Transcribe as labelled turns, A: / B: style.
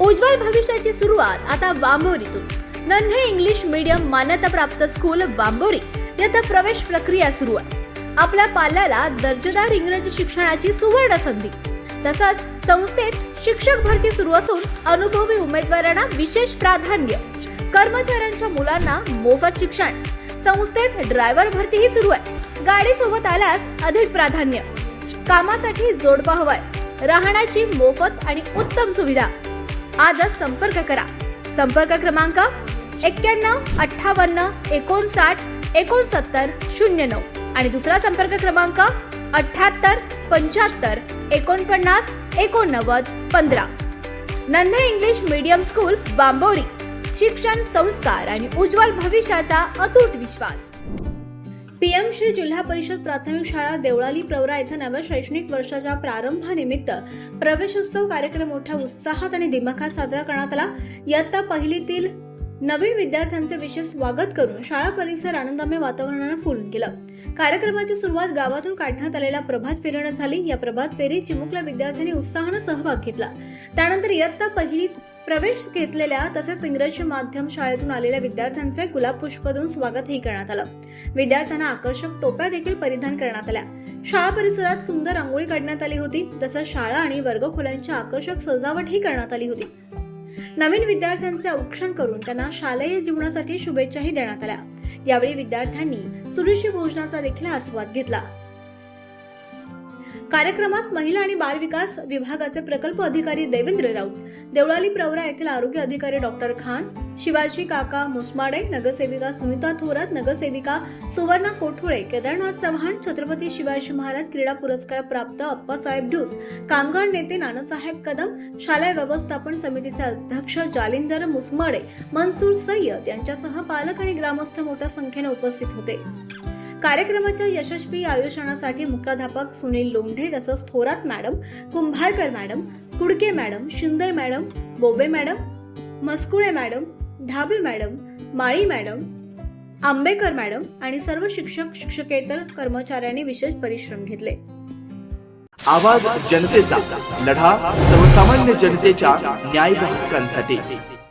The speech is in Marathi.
A: उज्ज्वल भविष्याची सुरुवात आता वांबोरीतून. नन्हे इंग्लिश मीडियम मान्यताप्राप्त स्कूल वांबोरी येथे प्रवेश प्रक्रिया सुरू आहे. आपल्या पाल्याला दर्जेदार इंग्रजी शिक्षणाची सुवर्ण संधी. तसंच संस्थेत शिक्षक भरती सुरू असून अनुभवी उमेदवारांना विशेष प्राधान्य. कर्मचाऱ्यांच्या मुलांना मोफत शिक्षण. संस्थेत ड्रायव्हर भरतीही सुरू आहे. गाडी सोबत आल्यास अधिक प्राधान्य. कामासाठी जोडपा हवाय. राहण्याची मोफत आणि उत्तम सुविधा. आजच संपर्क करा. संपर्क क्रमांक 91 58 59 69 09 आणि दुसरा संपर्क क्रमांक 78 75 49 89 15. नन्हे इंग्लिश मीडियम स्कूल वांबोरी. शिक्षण, संस्कार आणि उज्ज्वल भविष्याचा अतूट विश्वास. पीएम श्री जिल्हा परिषद प्राथमिक शाळा देवळाली प्रवरा येथे नव्या शैक्षणिक वर्षाच्या प्रारंभानिमित्त प्रवेशोत्सव कार्यक्रम मोठ्या उत्साहात आणि दिमाखात साजरा करण्यात आला. इयत्ता पहिलीतील नवीन विद्यार्थ्यांचे विशेष स्वागत करून शाळा परिसर आनंदमय वातावरणाने फुलून गेलं. कार्यक्रमाची सुरुवात गावातून काढण्यात आलेल्या प्रभात फेरीने झाली. या प्रभात फेरीत चिमुकल्या विद्यार्थ्यांनी उत्साहाने सहभाग घेतला. त्यानंतर इयत्ता पहिलीत प्रवेश घेतलेल्या तसेच इंग्रजी माध्यम शाळेतून आलेल्या विद्यार्थ्यांचे गुलाब पुष्प देऊन स्वागतही करण्यात आलं. विद्यार्थ्यांना आकर्षक टोप्या देखील परिधान करण्यात आल्या. शाळा परिसरात सुंदर रांगोळी काढण्यात आली होती. तसंच शाळा आणि वर्गखोल्यांची आकर्षक सजावटही करण्यात आली होती. नवीन विद्यार्थ्यांचे औक्षण करून त्यांना शालेय जीवनासाठी शुभेच्छाही देण्यात आल्या. यावेळी विद्यार्थ्यांनी सुरुची भोजनाचा देखील आस्वाद घेतला. कार्यक्रमास महिला आणि बाल विकास विभागाचे प्रकल्प अधिकारी देवेंद्र राऊत, देवळाली प्रवरा येथील आरोग्य अधिकारी डॉक्टर खान, शिवाजी काका मुसमाडे, नगरसेविका सुनीता थोरात, नगरसेविका सुवर्णा कोठोळे, केदारनाथ चव्हाण, छत्रपती शिवाजी महाराज क्रीडा पुरस्कार प्राप्त अप्पासाहेब ढूस, कामगार नेते नानासाहेब कदम, शालेय व्यवस्थापन समितीचे अध्यक्ष जालिंदर मुसमाडे, मनसूर सय्यद यांच्यासह पालक आणि ग्रामस्थ मोठ्या संख्येने उपस्थित होते. कार्यक्रमाच्या यशस्वी आयोजनासाठी मुख्याध्यापक सुनील लोंढे तसंच थोरात मॅडम, कुंभारकर मॅडम, कुडके मॅडम, शिंदे मॅडम, बोबे मॅडम, मस्कुळे मॅडम, ढाबे मॅडम, माळी मॅडम, आंबेकर मॅडम आणि सर्व शिक्षक शिक्षकेतर कर्मचाऱ्यांनी विशेष परिश्रम घेतले.
B: आवाज जनतेचा, लढा सर्वसामान्य जनतेच्या न्याय हक्कांसाठी.